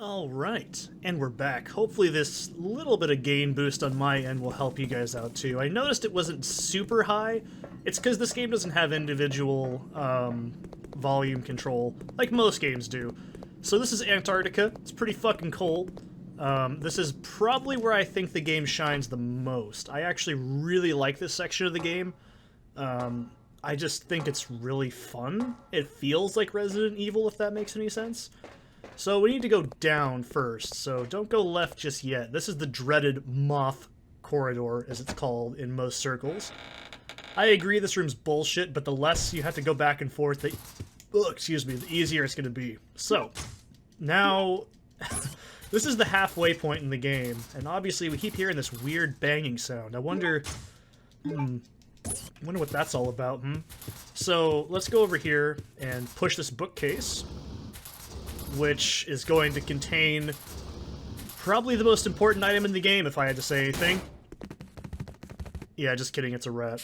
Alright, and we're back. Hopefully this little bit of gain boost on my end will help you guys out too. I noticed it wasn't super high. It's because this game doesn't have individual volume control, like most games do. So this is Antarctica. It's pretty fucking cold. This is probably where I think the game shines the most. I actually really like this section of the game. I just think it's really fun. It feels like Resident Evil, if that makes any sense. So we need to go down first, so don't go left just yet. This is the dreaded moth corridor, as it's called in most circles. I agree this room's bullshit, but the less you have to go back and forth, the easier it's going to be. So, now, this is the halfway point in the game, and obviously we keep hearing this weird banging sound. I wonder what that's all about, So, let's go over here and push this bookcase, which is going to contain probably the most important item in the game, if I had to say anything. Yeah, just kidding, it's a rat.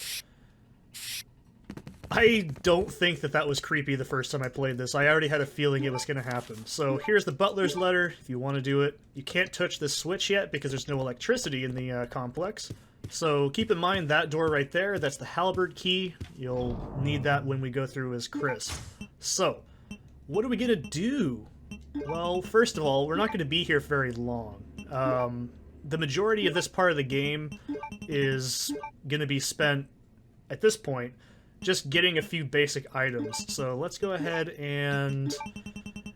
I don't think that was creepy the first time I played this. I already had a feeling it was going to happen. So here's the butler's letter, if you want to do it. You can't touch this switch yet because there's no electricity in the complex. So keep in mind that door right there, that's the halberd key. You'll need that when we go through as Chris. So, what are we going to do? Well, first of all, we're not going to be here very long. The majority of this part of the game is going to be spent, at this point, just getting a few basic items. So let's go ahead and...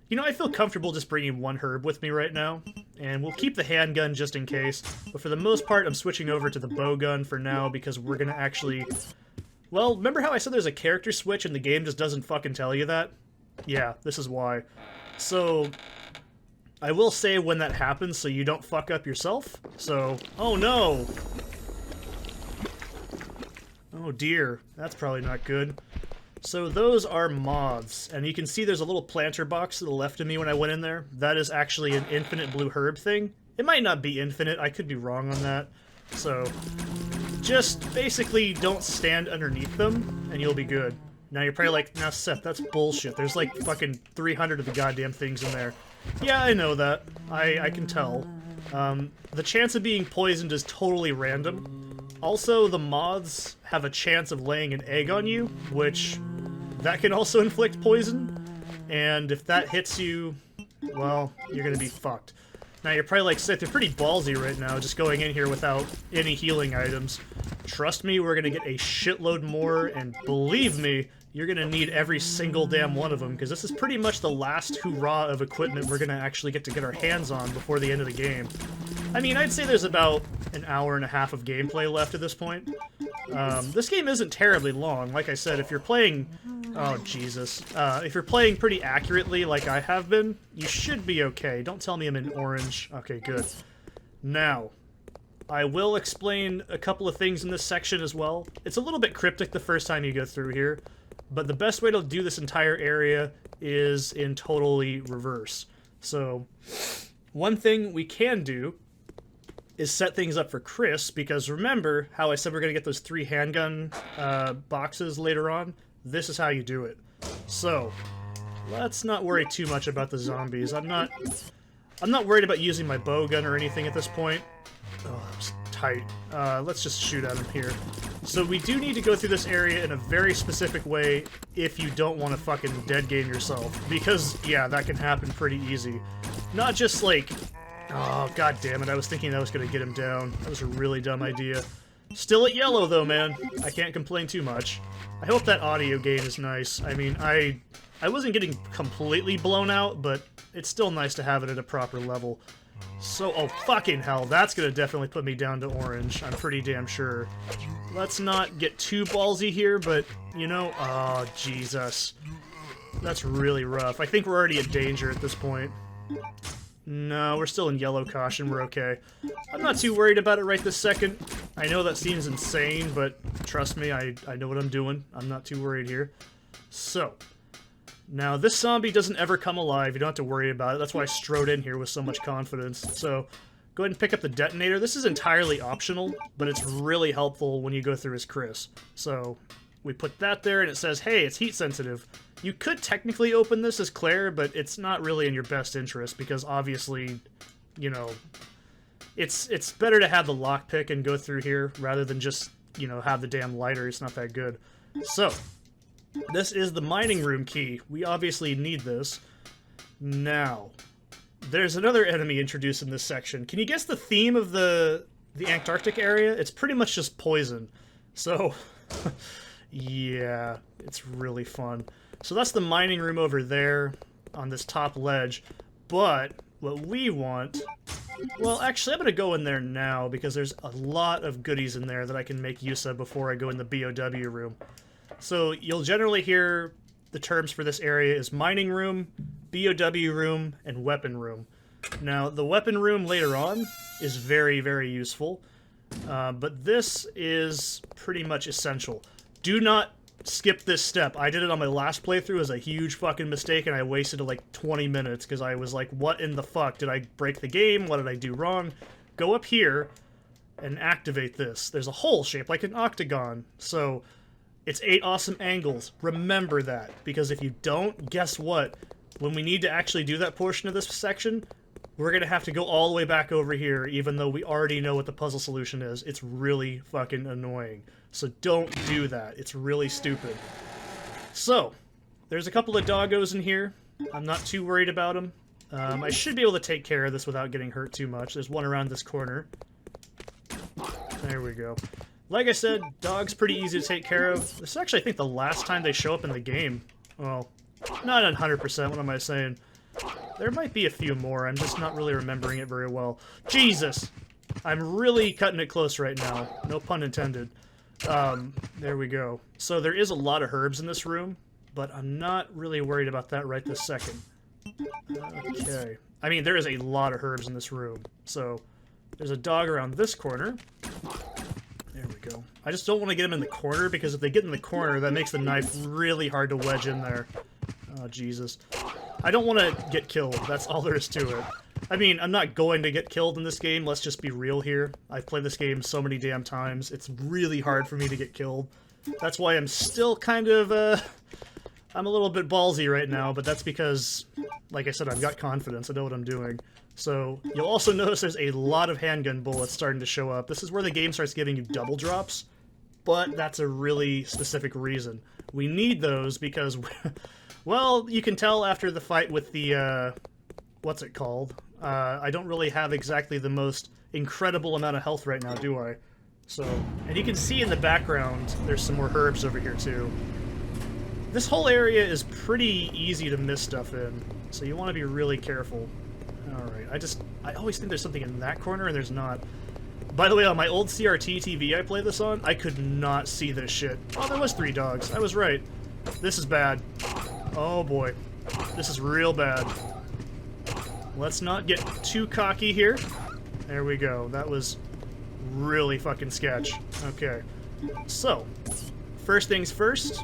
You know, I feel comfortable just bringing one herb with me right now, and we'll keep the handgun just in case, but for the most part I'm switching over to the bowgun for now because we're going to actually... Well, remember how I said there's a character switch and the game just doesn't fucking tell you that? Yeah, this is why. So, I will say when that happens so you don't fuck up yourself. So, oh no! Oh dear, that's probably not good. So those are moths, and you can see there's a little planter box to the left of me when I went in there. That is actually an infinite blue herb thing. It might not be infinite, I could be wrong on that. So, just basically don't stand underneath them, and you'll be good. Now you're probably like, now Seth, that's bullshit. There's like fucking 300 of the goddamn things in there. Yeah, I know that. I can tell. The chance of being poisoned is totally random. Also, the moths have a chance of laying an egg on you, which that can also inflict poison. And if that hits you, well, you're gonna be fucked. Now you're probably like, Seth, you're pretty ballsy right now, just going in here without any healing items. Trust me, we're gonna get a shitload more, and believe me, you're gonna need every single damn one of them, because this is pretty much the last hurrah of equipment we're gonna actually get our hands on before the end of the game. I mean, I'd say there's about an hour and a half of gameplay left at this point. This game isn't terribly long. Like I said, if you're playing... Oh, Jesus. If you're playing pretty accurately, like I have been, you should be okay. Don't tell me I'm in orange. Okay, good. Now, I will explain a couple of things in this section as well. It's a little bit cryptic the first time you go through here, but the best way to do this entire area is in totally reverse. So, one thing we can do is set things up for Chris, because remember how I said we're going to get those 3 handgun boxes later on? This is how you do it. So, let's not worry too much about the zombies. I'm not worried about using my bowgun or anything at this point. Oh, that was tight. Let's just shoot at him here. So we do need to go through this area in a very specific way if you don't want to fucking dead game yourself. Because, yeah, that can happen pretty easy. Not just like... Oh, god damn it, I was thinking that was going to get him down. That was a really dumb idea. Still at yellow, though, man. I can't complain too much. I hope that audio gain is nice. I mean, I wasn't getting completely blown out, but it's still nice to have it at a proper level. So, oh, fucking hell, that's going to definitely put me down to orange. I'm pretty damn sure. Let's not get too ballsy here, but, you know, oh, Jesus. That's really rough. I think we're already in danger at this point. No, we're still in yellow caution, we're okay. I'm not too worried about it right this second. I know that seems insane, but trust me, I know what I'm doing. I'm not too worried here. So, now this zombie doesn't ever come alive, you don't have to worry about it. That's why I strode in here with so much confidence. So, go ahead and pick up the detonator. This is entirely optional, but it's really helpful when you go through as Chris. So, We put that there, and it says, hey, it's heat sensitive. You could technically open this as Claire, but it's not really in your best interest, because obviously, you know, it's better to have the lockpick and go through here, rather than just, you know, have the damn lighter. It's not that good. So, this is the mining room key. We obviously need this. Now, there's another enemy introduced in this section. Can you guess the theme of the Antarctic area? It's pretty much just poison. So, yeah, it's really fun. So that's the mining room over there on this top ledge. But what we want... Well, actually, I'm going to go in there now because there's a lot of goodies in there that I can make use of before I go in the BOW room. So you'll generally hear the terms for this area is mining room, BOW room, and weapon room. Now, the weapon room later on is very, very useful. But this is pretty much essential. Do not skip this step. I did it on my last playthrough as a huge fucking mistake, and I wasted like 20 minutes because I was like, what in the fuck? Did I break the game? What did I do wrong? Go up here and activate this. There's a hole shaped like an octagon. So it's 8 awesome angles. Remember that, because if you don't, guess what? When we need to actually do that portion of this section, we're going to have to go all the way back over here, even though we already know what the puzzle solution is. It's really fucking annoying. So don't do that. It's really stupid. So, there's a couple of doggos in here. I'm not too worried about them. I should be able to take care of this without getting hurt too much. There's one around this corner. There we go. Like I said, dogs pretty easy to take care of. This is actually, I think, the last time they show up in the game. Well, not 100%, what am I saying? There might be a few more, I'm just not really remembering it very well. Jesus! I'm really cutting it close right now. No pun intended. There we go. So there is a lot of herbs in this room, but I'm not really worried about that right this second. Okay. I mean, there is a lot of herbs in this room. So, there's a dog around this corner. There we go. I just don't want to get them in the corner, because if they get in the corner, that makes the knife really hard to wedge in there. Oh, Jesus. I don't want to get killed. That's all there is to it. I mean, I'm not going to get killed in this game. Let's just be real here. I've played this game so many damn times. It's really hard for me to get killed. That's why I'm still kind of, I'm a little bit ballsy right now, but that's because, like I said, I've got confidence. I know what I'm doing. So, you'll also notice there's a lot of handgun bullets starting to show up. This is where the game starts giving you double drops, but that's a really specific reason. We need those because, well, you can tell after the fight with the, what's it called? I don't really have exactly the most incredible amount of health right now, do I? So, and you can see in the background, there's some more herbs over here too. This whole area is pretty easy to miss stuff in, so you want to be really careful. Alright, I always think there's something in that corner, and there's not. By the way, on my old CRT TV I played this on, I could not see this shit. Oh, there was 3 dogs. I was right. This is bad. Oh boy. This is real bad. Let's not get too cocky here. There we go. That was really fucking sketch. Okay. So, first things first,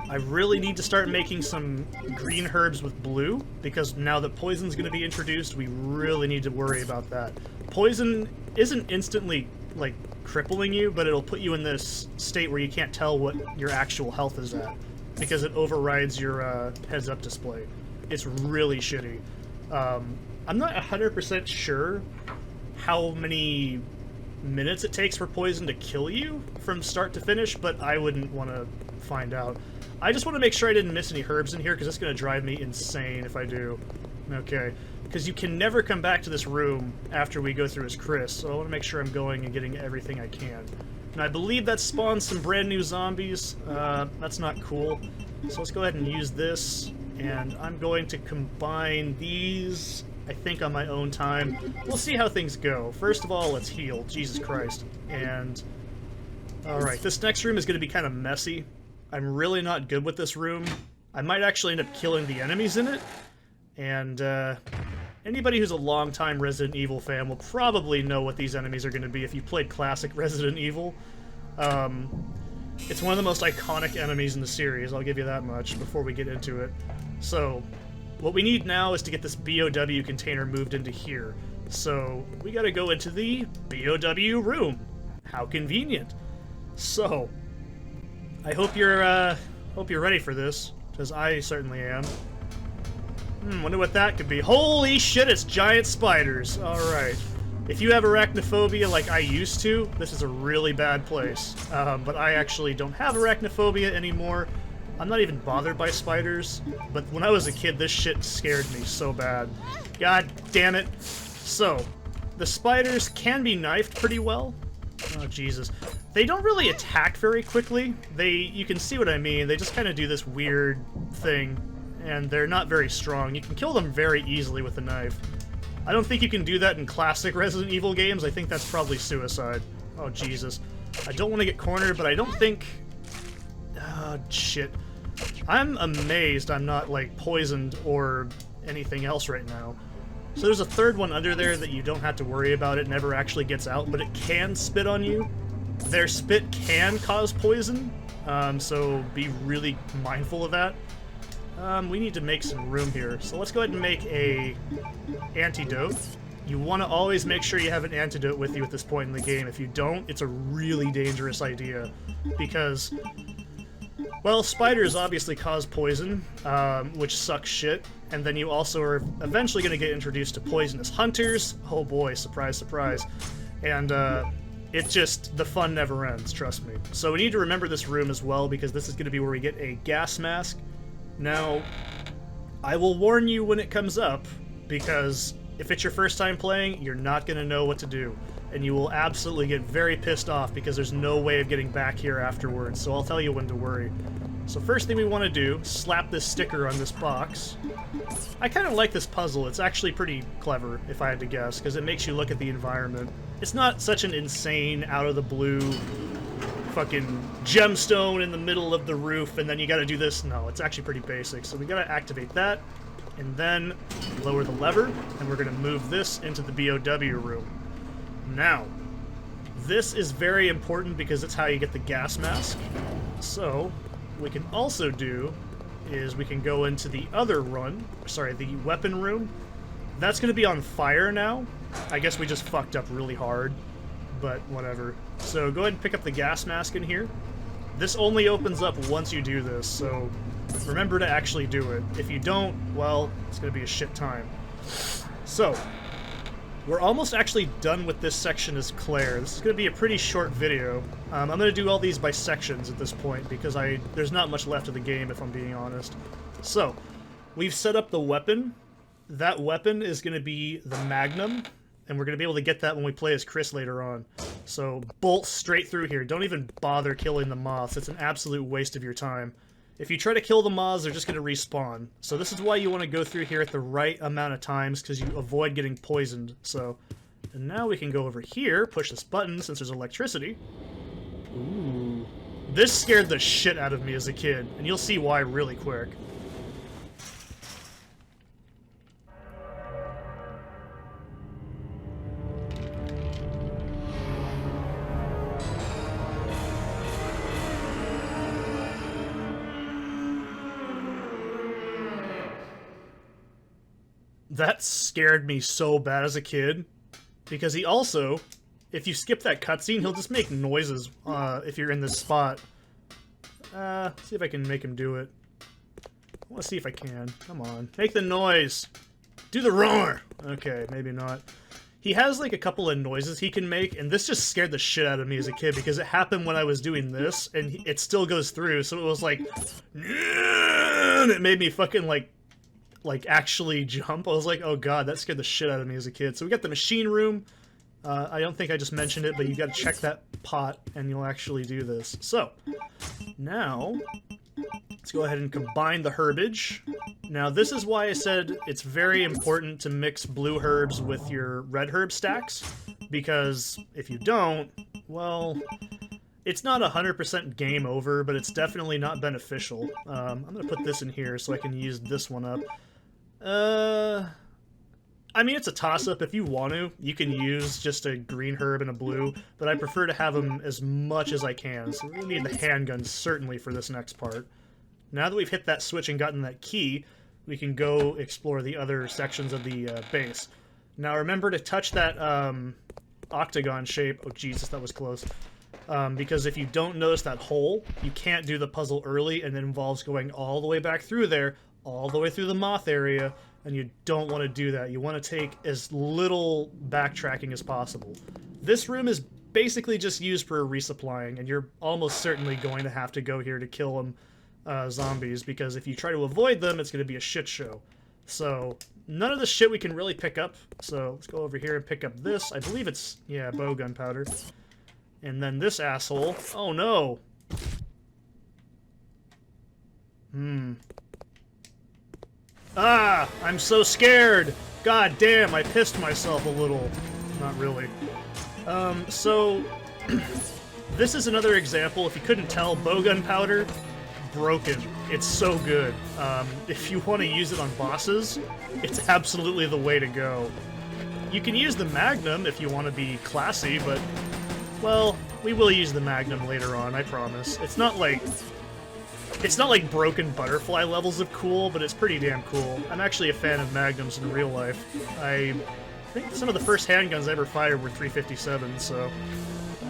I really need to start making some green herbs with blue, because now that poison's going to be introduced, we really need to worry about that. Poison isn't instantly, like, crippling you, but it'll put you in this state where you can't tell what your actual health is at, because it overrides your heads-up display. It's really shitty. I'm not 100% sure how many minutes it takes for poison to kill you from start to finish, but I wouldn't want to find out. I just want to make sure I didn't miss any herbs in here, because it's going to drive me insane if I do. Okay. Because you can never come back to this room after we go through as Chris, so I want to make sure I'm going and getting everything I can. And I believe that spawns some brand new zombies. That's not cool. So let's go ahead and use this, and I'm going to combine these, I think, on my own time. We'll see how things go. First of all, let's heal. Jesus Christ. And, alright, this next room is going to be kind of messy. I'm really not good with this room. I might actually end up killing the enemies in it. And, anybody who's a long-time Resident Evil fan will probably know what these enemies are going to be if you played classic Resident Evil. It's one of the most iconic enemies in the series, I'll give you that much, before we get into it. So, what we need now is to get this BOW container moved into here. So, we gotta go into the BOW room. How convenient. So, I hope you're ready for this, because I certainly am. Wonder what that could be. Holy shit, it's giant spiders. Alright. If you have arachnophobia like I used to, this is a really bad place. But I actually don't have arachnophobia anymore. I'm not even bothered by spiders, but when I was a kid, this shit scared me so bad. God damn it. So, the spiders can be knifed pretty well. Oh, Jesus. They don't really attack very quickly. You can see what I mean. They just kind of do this weird thing, and they're not very strong. You can kill them very easily with a knife. I don't think you can do that in classic Resident Evil games. I think that's probably suicide. Oh, Jesus. I don't want to get cornered, but I don't think... Oh, shit. I'm amazed I'm not, like, poisoned or anything else right now. So there's a third one under there that you don't have to worry about. It never actually gets out, but it can spit on you. Their spit can cause poison, so be really mindful of that. We need to make some room here, so let's go ahead and make a antidote. You want to always make sure you have an antidote with you at this point in the game. If you don't, it's a really dangerous idea, because, well, spiders obviously cause poison, which sucks shit, and then you also are eventually going to get introduced to poisonous hunters. Oh boy, surprise, surprise. And, the fun never ends, trust me. So we need to remember this room as well, because this is going to be where we get a gas mask. Now, I will warn you when it comes up, because if it's your first time playing, you're not going to know what to do. And you will absolutely get very pissed off because there's no way of getting back here afterwards, so I'll tell you when to worry. So first thing we want to do, slap this sticker on this box. I kind of like this puzzle. It's actually pretty clever, if I had to guess, because it makes you look at the environment. It's not such an insane, out-of-the-blue fucking gemstone in the middle of the roof, and then you gotta do this. No, it's actually pretty basic. So we gotta activate that, and then lower the lever, and we're gonna move this into the BOW room. Now, this is very important because it's how you get the gas mask. So, what we can also do is we can go into the other the weapon room. That's gonna be on fire now. I guess we just fucked up really hard, but whatever. So go ahead and pick up the gas mask in here. This only opens up once you do this, so remember to actually do it. If you don't, well, it's gonna be a shit time. So, we're almost actually done with this section as Claire. This is going to be a pretty short video. I'm going to do all these by sections at this point because there's not much left of the game, if I'm being honest. So, we've set up the weapon. That weapon is going to be the Magnum, and we're going to be able to get that when we play as Chris later on. So, bolt straight through here. Don't even bother killing the moths. It's an absolute waste of your time. If you try to kill the moths, they're just going to respawn. So this is why you want to go through here at the right amount of times, because you avoid getting poisoned. So, and now we can go over here, push this button since there's electricity. Ooh. This scared the shit out of me as a kid, and you'll see why really quick. That scared me so bad as a kid, because he also, if you skip that cutscene, he'll just make noises if you're in this spot. See if I can make him do it. I want to see if I can. Come on. Make the noise! Do the roar! Okay, maybe not. He has like a couple of noises he can make, and this just scared the shit out of me as a kid, because it happened when I was doing this, and it still goes through, so it was like... And it made me fucking like actually jump. I was like, oh god, that scared the shit out of me as a kid. So we got the machine room. I don't think I just mentioned it, but you gotta check that pot and you'll actually do this. So, now, let's go ahead and combine the herbage. Now this is why I said it's very important to mix blue herbs with your red herb stacks, because if you don't, well, it's not 100% game over, but it's definitely not beneficial. I'm gonna put this in here so I can use this one up. I mean, it's a toss-up. If you want to, you can use just a green herb and a blue, but I prefer to have them as much as I can, so we're going to need the handgun certainly for this next part. Now that we've hit that switch and gotten that key, we can go explore the other sections of the base. Now remember to touch that octagon shape. Oh Jesus, that was close. Because if you don't notice that hole, you can't do the puzzle early, and it involves going all the way back through there, all the way through the moth area, and you don't want to do that. You want to take as little backtracking as possible. This room is basically just used for resupplying, and you're almost certainly going to have to go here to kill them zombies, because if you try to avoid them, it's going to be a shit show. So none of the shit we can really pick up, so let's go over here and pick up this. I believe it's, yeah, bow gunpowder. And then this asshole. Oh no! Ah! I'm so scared! God damn, I pissed myself a little. Not really. So... this is another example, if you couldn't tell, bow gunpowder, broken. It's so good. If you want to use it on bosses, it's absolutely the way to go. You can use the Magnum if you want to be classy, but... well, we will use the Magnum later on, I promise. It's not like broken butterfly levels of cool, but it's pretty damn cool. I'm actually a fan of Magnums in real life. I think some of the first handguns I ever fired were 357, so...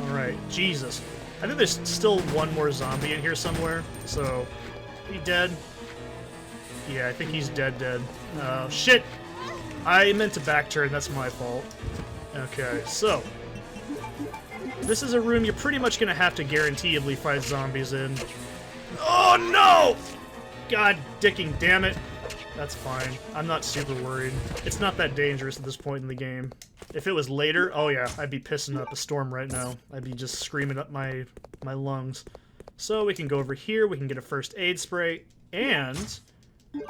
Alright, Jesus. I think there's still one more zombie in here somewhere, so... Is he dead? Yeah, I think he's dead. Oh, shit! I meant to backturn, that's my fault. Okay, so... this is a room you're pretty much gonna have to guaranteedly fight zombies in. Oh no! God dicking damn it. That's fine. I'm not super worried. It's not that dangerous at this point in the game. If it was later, oh yeah, I'd be pissing up a storm right now. I'd be just screaming up my lungs. So we can go over here, we can get a first aid spray, and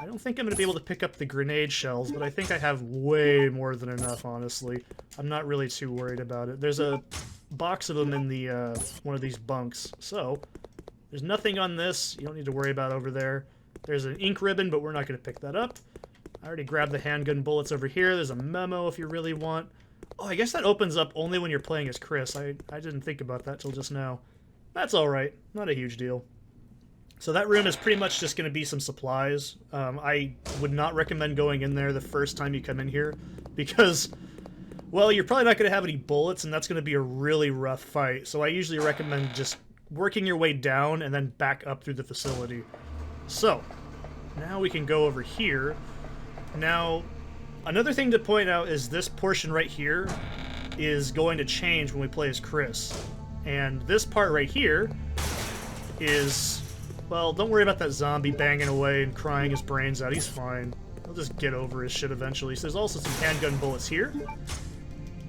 I don't think I'm going to be able to pick up the grenade shells, but I think I have way more than enough, honestly. I'm not really too worried about it. There's a box of them in the one of these bunks, so there's nothing on this. You don't need to worry about over there. There's an ink ribbon, but we're not going to pick that up. I already grabbed the handgun bullets over here. There's a memo if you really want. Oh, I guess that opens up only when you're playing as Chris. I didn't think about that till just now. That's alright. Not a huge deal. So that room is pretty much just going to be some supplies. I would not recommend going in there the first time you come in here, because, well, you're probably not going to have any bullets, and that's going to be a really rough fight. So I usually recommend just working your way down and then back up through the facility. So, now we can go over here. Now, another thing to point out is this portion right here is going to change when we play as Chris. And this part right here is... well, don't worry about that zombie banging away and crying his brains out. He's fine. He'll just get over his shit eventually. So there's also some handgun bullets here.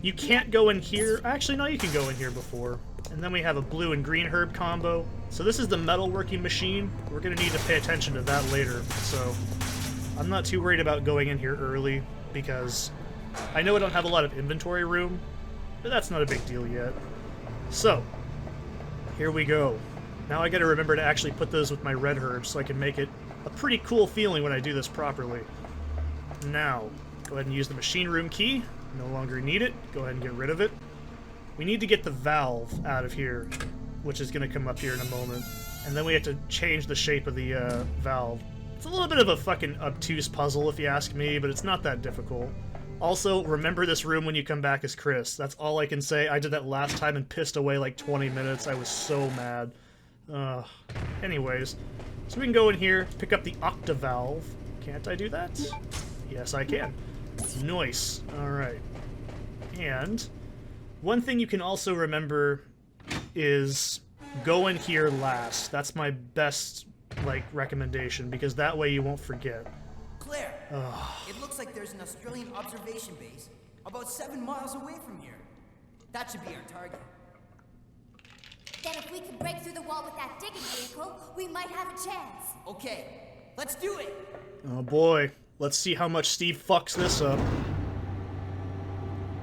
You can't go in here. Actually, no, you can go in here before. And then we have a blue and green herb combo. So this is the metalworking machine. We're going to need to pay attention to that later. So I'm not too worried about going in here early, because I know I don't have a lot of inventory room, but that's not a big deal yet. So, here we go. Now I gotta remember to actually put those with my red herbs so I can make it a pretty cool feeling when I do this properly. Now, go ahead and use the machine room key. No longer need it. Go ahead and get rid of it. We need to get the valve out of here, which is gonna come up here in a moment. And then we have to change the shape of the valve. It's a little bit of a fucking obtuse puzzle if you ask me, but it's not that difficult. Also, remember this room when you come back as Chris. That's all I can say. I did that last time and pissed away like 20 minutes. I was so mad. Anyways, so we can go in here, pick up the octavalve. Can't I do that? Yes, I can. Nice. Alright. And one thing you can also remember is go in here last. That's my best, like, recommendation, because that way you won't forget. Claire, it looks like there's an Australian observation base about 7 miles away from here. That should be our target. Then if we can break through the wall with that digging vehicle, we might have a chance. Okay, let's do it! Oh boy, let's see how much Steve fucks this up.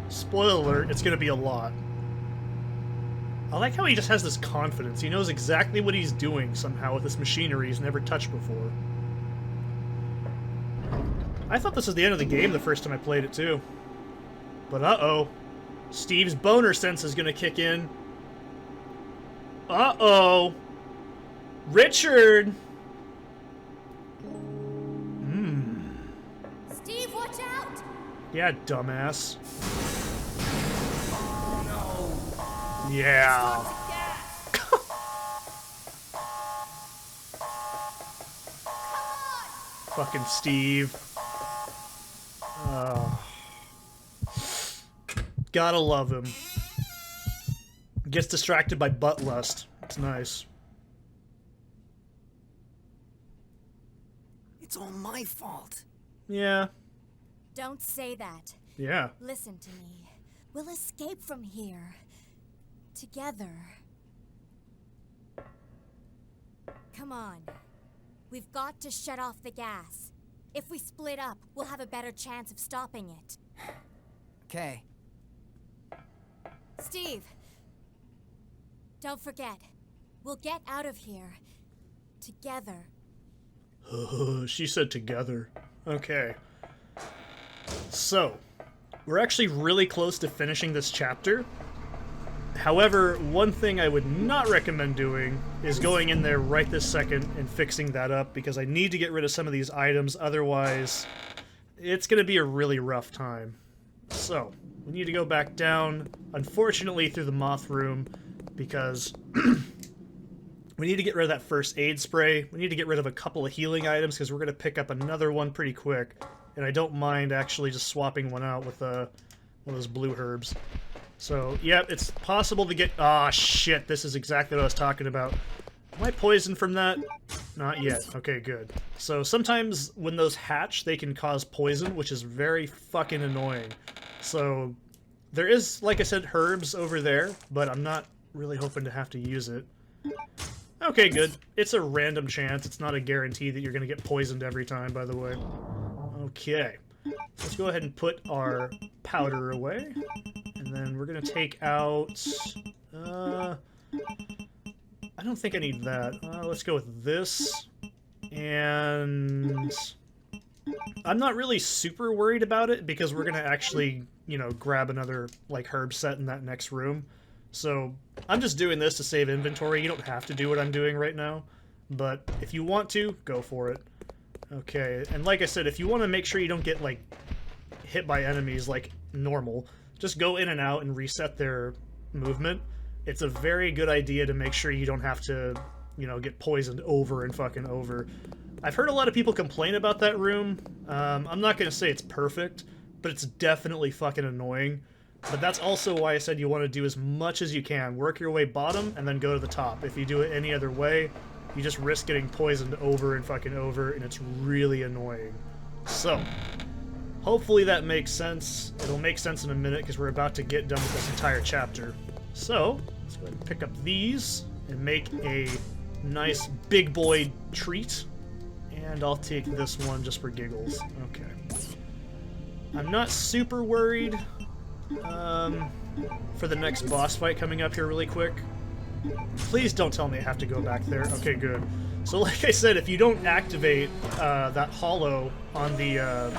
Spoiler alert, it's gonna be a lot. I like how he just has this confidence. He knows exactly what he's doing somehow with this machinery he's never touched before. I thought this was the end of the game the first time I played it too. But uh-oh. Steve's boner sense is gonna kick in. Uh-oh. Richard! Steve, watch out! Yeah, dumbass. Oh no! Yeah. Lots of gas! Fucking Steve. Gotta love him. Gets distracted by butt lust. It's nice. It's all my fault. Yeah. Don't say that. Yeah. Listen to me. We'll escape from here. Together. Come on. We've got to shut off the gas. If we split up, we'll have a better chance of stopping it. Okay. Steve! Don't forget. We'll get out of here. Together. She said together. Okay. So, we're actually really close to finishing this chapter. However, one thing I would not recommend doing is going in there right this second and fixing that up, because I need to get rid of some of these items, otherwise it's going to be a really rough time. So, we need to go back down, unfortunately through the moth room, because we need to get rid of that first aid spray. We need to get rid of a couple of healing items, because we're going to pick up another one pretty quick, and I don't mind actually just swapping one out with one of those blue herbs. So, yeah, it's possible to get... Ah, shit, this is exactly what I was talking about. Am I poisoned from that? Not yet. Okay, good. So, sometimes when those hatch, they can cause poison, which is very fucking annoying. So, there is, like I said, herbs over there, but I'm not really hoping to have to use it. Okay, good. It's a random chance. It's not a guarantee that you're going to get poisoned every time, by the way. Okay. Let's go ahead and put our powder away. And then we're going to take out... I don't think I need that. Let's go with this. And... I'm not really super worried about it, because we're going to actually, you know, grab another, like, herb set in that next room. So, I'm just doing this to save inventory. You don't have to do what I'm doing right now. But if you want to, go for it. Okay, and like I said, if you want to make sure you don't get, like, hit by enemies like normal, just go in and out and reset their movement. It's a very good idea to make sure you don't have to, you know, get poisoned over and fucking over. I've heard a lot of people complain about that room. I'm not going to say it's perfect, but it's definitely fucking annoying. But that's also why I said you want to do as much as you can. Work your way bottom and then go to the top. If you do it any other way, you just risk getting poisoned over and fucking over, and it's really annoying. So, hopefully that makes sense. It'll make sense in a minute, because we're about to get done with this entire chapter. So, let's go ahead and pick up these and make a nice big boy treat. And I'll take this one just for giggles. Okay. I'm not super worried for the next boss fight coming up here really quick. Please don't tell me I have to go back there. Okay, good. So like I said, if you don't activate that hollow on the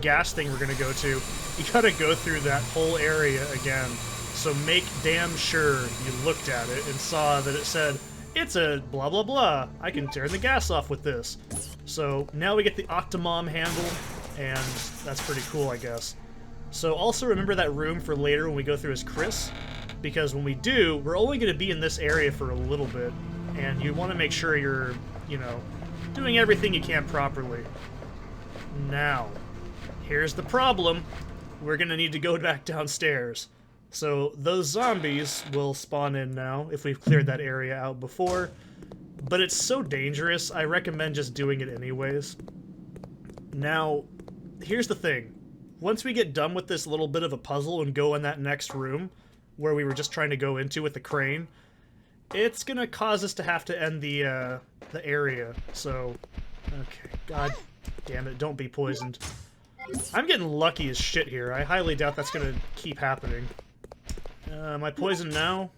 gas thing we're going to go to, you got to go through that whole area again. So make damn sure you looked at it and saw that it said, it's a blah blah blah. I can turn the gas off with this. So now we get the Octomom handle, and that's pretty cool, I guess. So also remember that room for later when we go through as Chris, because when we do, we're only going to be in this area for a little bit, and you want to make sure you're, you know, doing everything you can properly. Now, here's the problem. We're going to need to go back downstairs. So those zombies will spawn in now if we've cleared that area out before, but it's so dangerous, I recommend just doing it anyways. Now, here's the thing. Once we get done with this little bit of a puzzle and go in that next room, where we were just trying to go into with the crane, it's gonna cause us to have to end the area. So, okay, god damn it, don't be poisoned. I'm getting lucky as shit here. I highly doubt that's gonna keep happening. Am I poisoned now?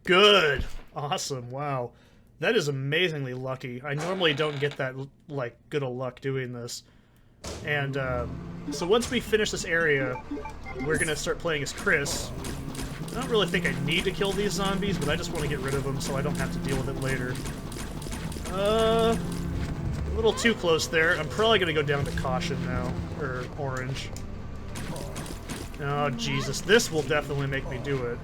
Good! Awesome, wow. That is amazingly lucky. I normally don't get that, like, good of luck doing this. And, so once we finish this area, we're gonna start playing as Chris. I don't really think I need to kill these zombies, but I just want to get rid of them so I don't have to deal with it later. A little too close there. I'm probably gonna go down to caution now, or orange. Oh, Jesus. This will definitely make me do it.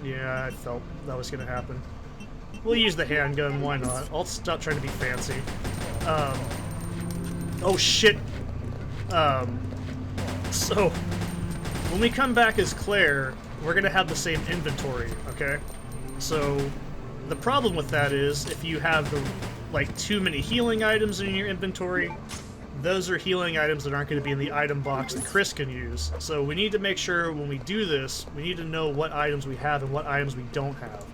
Yeah, I felt that was gonna happen. We'll use the handgun, why not? I'll stop trying to be fancy. Oh shit. So when we come back as Claire, we're gonna have the same inventory, okay? So the problem with that is if you have like too many healing items in your inventory, those are healing items that aren't going to be in the item box that Chris can use. So we need to make sure when we do this, we need to know what items we have and what items we don't have.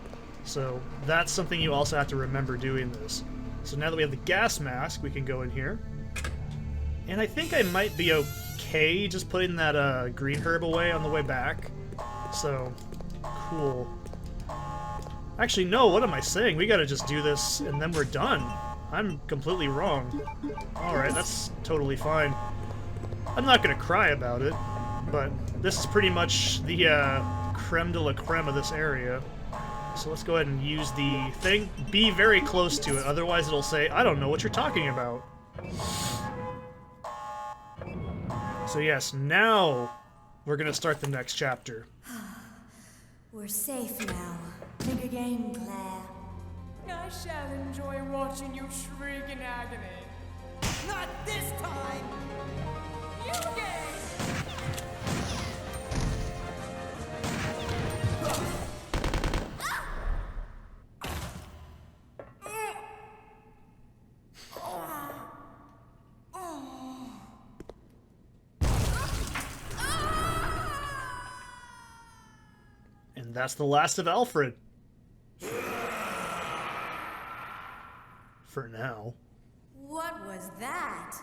So that's something you also have to remember doing this. So now that we have the gas mask, we can go in here. And I think I might be okay just putting that green herb away on the way back. So, cool. Actually, no, what am I saying? We gotta just do this and then we're done. I'm completely wrong. Alright, that's totally fine. I'm not gonna cry about it, but this is pretty much the creme de la creme of this area. So let's go ahead and use the thing. Be very close to it, otherwise it'll say, I don't know what you're talking about. So yes, now we're gonna start the next chapter. We're safe now. Think again, Claire. I shall enjoy watching you shriek in agony. Not this time! You gay! And that's the last of Alfred. For now. What was that?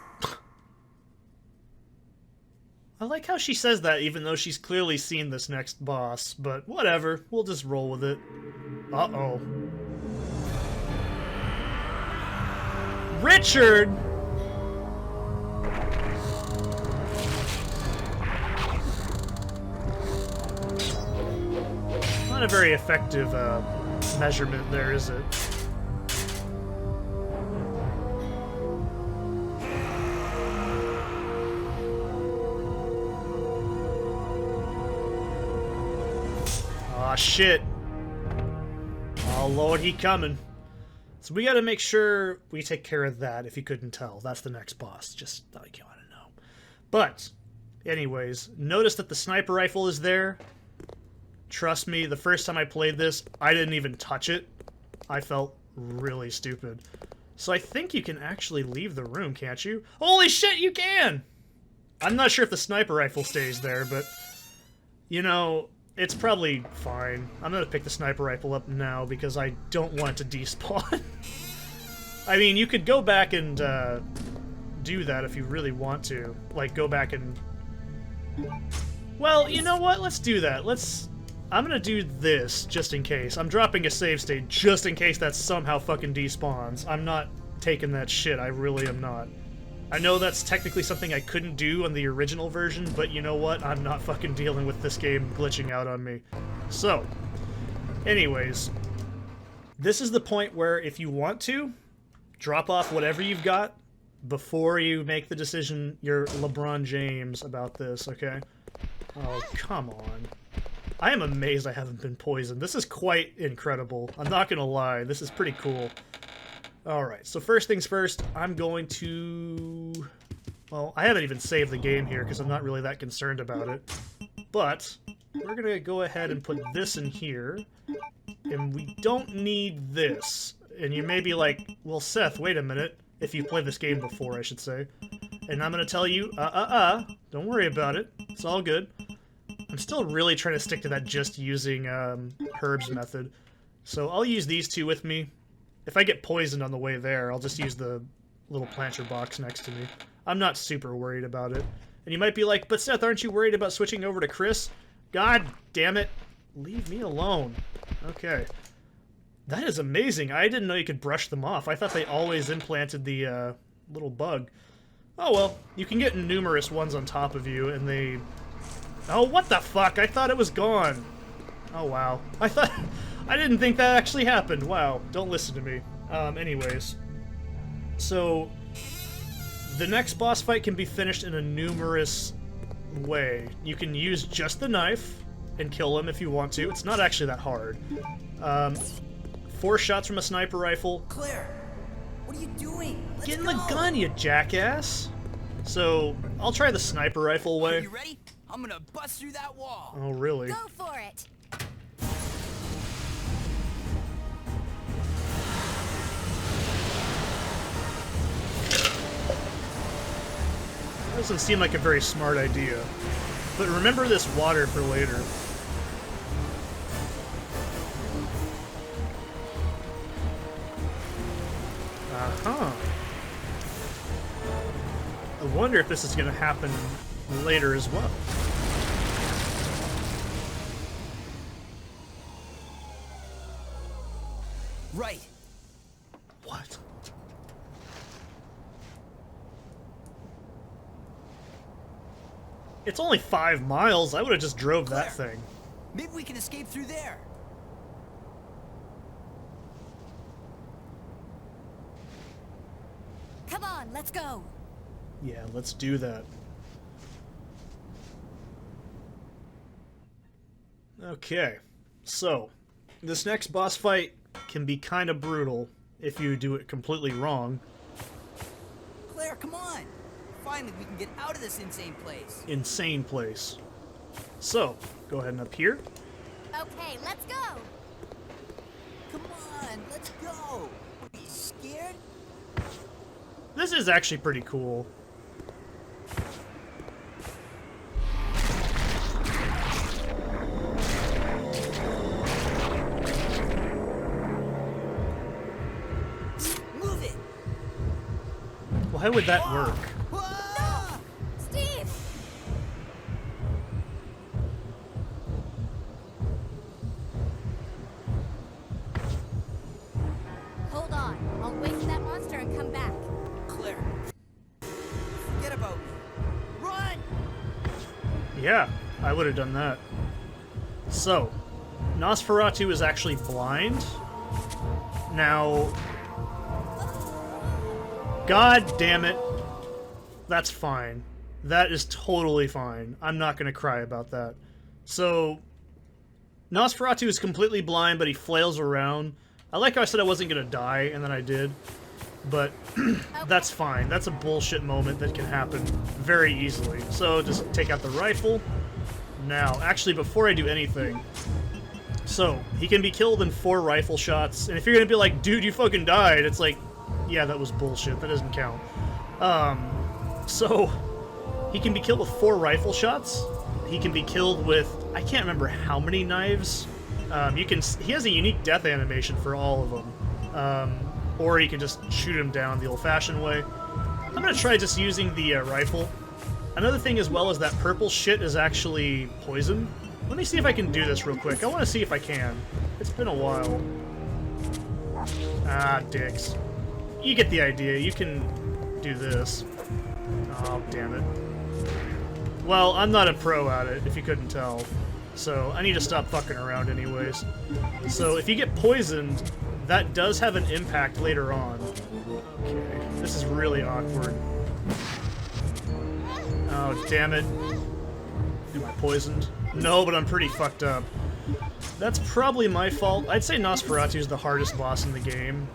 I like how she says that even though she's clearly seen this next boss, but whatever, we'll just roll with it. Uh-oh. Richard! Not a very effective measurement there, is it? Aw, shit. Oh, Lord, he coming. So we gotta make sure we take care of that, if you couldn't tell. That's the next boss, just like you want to know. But, anyways, notice that the sniper rifle is there. Trust me, the first time I played this, I didn't even touch it. I felt really stupid. So I think you can actually leave the room, can't you? Holy shit, you can! I'm not sure if the sniper rifle stays there, but, you know, it's probably fine. I'm gonna pick the sniper rifle up now because I don't want it to despawn. I mean, you could go back and do that if you really want to. Like, go back and... Well, you know what? Let's do that. I'm gonna do this just in case. I'm dropping a save state just in case that somehow fucking despawns. I'm not taking that shit. I really am not. I know that's technically something I couldn't do on the original version, but you know what? I'm not fucking dealing with this game glitching out on me. So, anyways, this is the point where if you want to, drop off whatever you've got before you make the decision you're LeBron James about this, okay? Oh, come on. I am amazed I haven't been poisoned. This is quite incredible. I'm not gonna lie, this is pretty cool. Alright, so first things first, I'm going to... Well, I haven't even saved the game here because I'm not really that concerned about it. But, we're gonna go ahead and put this in here. And we don't need this. And you may be like, well, Seth, wait a minute. If you've played this game before, I should say. And I'm gonna tell you, don't worry about it. It's all good. I'm still really trying to stick to that just using herbs method. So I'll use these two with me. If I get poisoned on the way there, I'll just use the little planter box next to me. I'm not super worried about it. And you might be like, but Seth, aren't you worried about switching over to Chris? God damn it. Leave me alone. Okay. That is amazing. I didn't know you could brush them off. I thought they always implanted the little bug. Oh well, you can get numerous ones on top of you, and they... Oh, what the fuck? I thought it was gone. Oh, wow. I didn't think that actually happened. Wow. Don't listen to me. Anyways. So, the next boss fight can be finished in a numerous way. You can use just the knife and kill him if you want to. It's not actually that hard. 4 shots from a sniper rifle. Claire, what What are you doing? Let's Get in go. the gun, you jackass! So, I'll try the sniper rifle Are way. you ready? I'm gonna bust through that wall. Oh, really? Go for it. That doesn't seem like a very smart idea. But remember this water for later. Uh-huh. I wonder if this is going to happen later as well. Right. What? It's only 5 miles. I would have just drove that thing. Maybe we can escape through there. Come on, let's go. Yeah, let's do that. Okay, so this next boss fight can be kind of brutal if you do it completely wrong. Claire, come on. Finally, we can get out of this insane place. Insane place. So, go ahead and up here. Okay, let's go. Come on, let's go. Are you scared? This is actually pretty cool. Move it. Why would that work? Ah! Steve! Hold on. I'll wait for that monster and come back. Claire, forget about me. Run! Yeah, I would have done that. So, Nosferatu is actually blind. Now, God damn it. That's fine. That is totally fine. I'm not going to cry about that. So, Nosferatu is completely blind, but he flails around. I like how I said I wasn't going to die, and then I did. But that's fine. That's a bullshit moment that can happen very easily. So just take out the rifle. Now, actually, before I do anything... So, he can be killed in 4 rifle shots. And if you're going to be like, dude, you fucking died, it's like, yeah, that was bullshit. That doesn't count. So, he can be killed with 4 rifle shots. He can be killed with, I can't remember how many knives. He has a unique death animation for all of them. Or you can just shoot him down the old-fashioned way. I'm gonna try just using the rifle. Another thing as well is that purple shit is actually poison. Let me see if I can do this real quick. I want to see if I can. It's been a while. Ah, dicks. You get the idea. You can do this. Oh, damn it. Well, I'm not a pro at it, if you couldn't tell. So, I need to stop fucking around anyways. So, if you get poisoned, that does have an impact later on. Okay, this is really awkward. Oh, damn it. Am I poisoned? No, but I'm pretty fucked up. That's probably my fault. I'd say Nosferatu is the hardest boss in the game.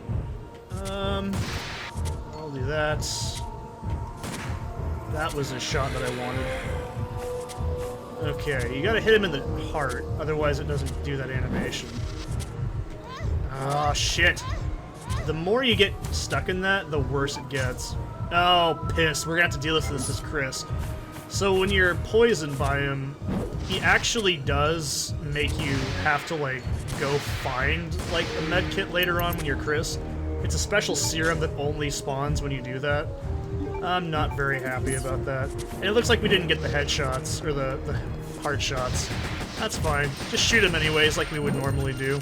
I'll do that. That was a shot that I wanted. Okay, you gotta hit him in the heart, otherwise it doesn't do that animation. Oh, shit. The more you get stuck in that, the worse it gets. Oh, piss. We're gonna have to deal with this as Chris. So when you're poisoned by him, he actually does make you have to, like, go find, like, a med kit later on when you're Chris. It's a special serum that only spawns when you do that. I'm not very happy about that. And it looks like we didn't get the headshots, or the heart shots. That's fine. Just shoot him anyways, like we would normally do.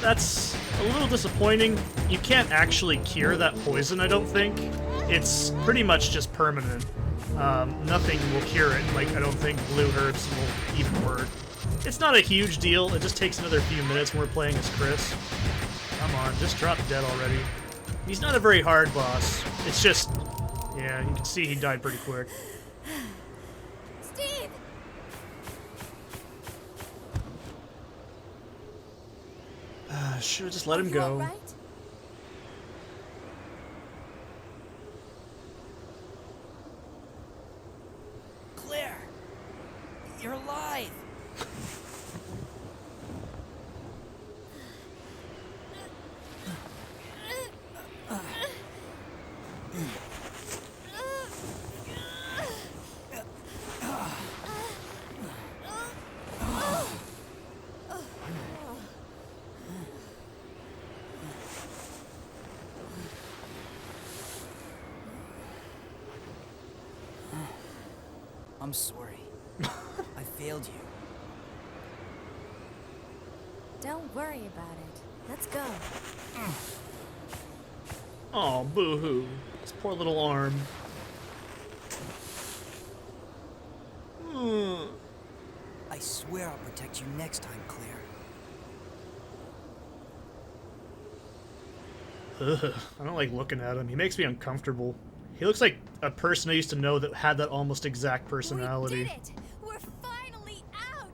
That's a little disappointing. You can't actually cure that poison, I don't think. It's pretty much just permanent. Nothing will cure it. Like, I don't think blue herbs will even work. It's not a huge deal. It just takes another few minutes when we're playing as Chris. Come on, just drop dead already. He's not a very hard boss. It's just... yeah, you can see he died pretty quick. Steve! Should have just let him You go. all right? Rythe. I'm sorry. I failed you. Don't worry about it. Let's go. Oh, boo-hoo. His poor little arm. I swear I'll protect you next time, Claire. Ugh, I don't like looking at him. He makes me uncomfortable. He looks like a person I used to know that had that almost exact personality. We did it! We're finally out!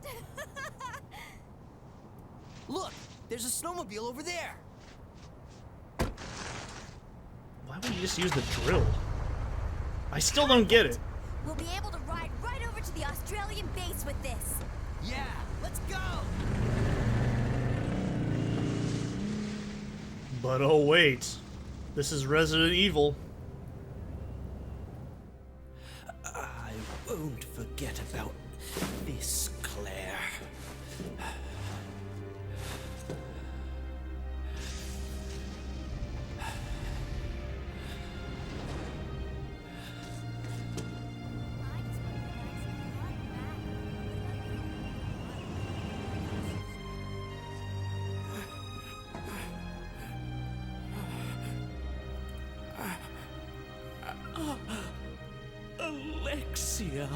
Look, there's a snowmobile over there. Why would you just use the drill? I still don't get it. We'll be able to ride right over to the Australian base with this. Yeah, let's go. But oh wait, this is Resident Evil. I won't forget about this, Claire. Alexia.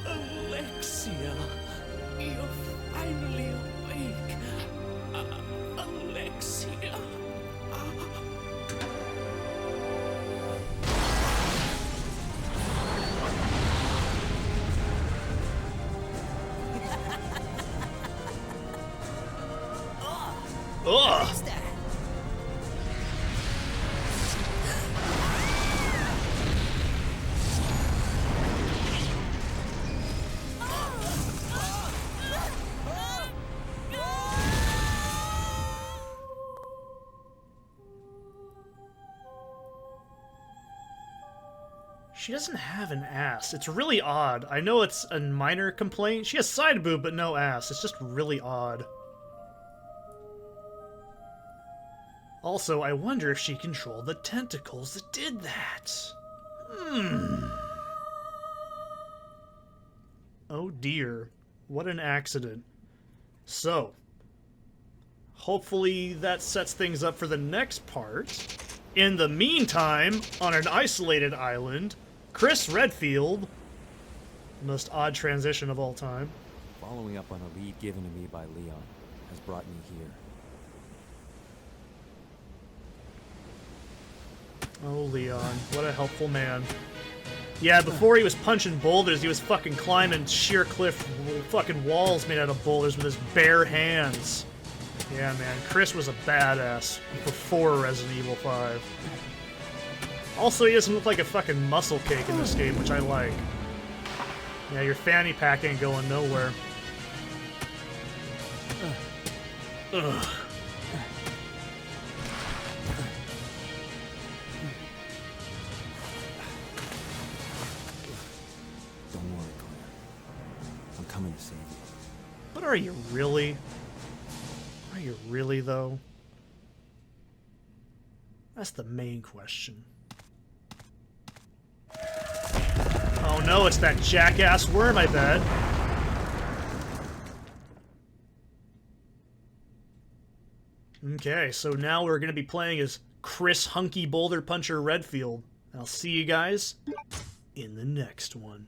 Alexia, you're finally awake. Alexia. Ugh! What's that? She doesn't have an ass. It's really odd. I know it's a minor complaint. She has side boob, but no ass. It's just really odd. Also, I wonder if she controlled the tentacles that did that. Oh dear. What an accident. So, hopefully that sets things up for the next part. In the meantime, on an isolated island, Chris Redfield, the most odd transition of all time. Following up on a lead given to me by Leon has brought me here. Oh, Leon, what a helpful man. Yeah, before he was punching boulders, he was fucking climbing sheer cliff fucking walls made out of boulders with his bare hands. Yeah, man, Chris was a badass before Resident Evil 5. Also, he doesn't look like a fucking muscle cake in this game, which I like. Yeah, your fanny pack ain't going nowhere. Ugh. Don't worry, Claire. I'm coming to save you. But are you really? Are you really, though? That's the main question. Oh no, it's that jackass worm, I bet. Okay, so now we're going to be playing as Chris Hunky Boulder Puncher Redfield. I'll see you guys in the next one.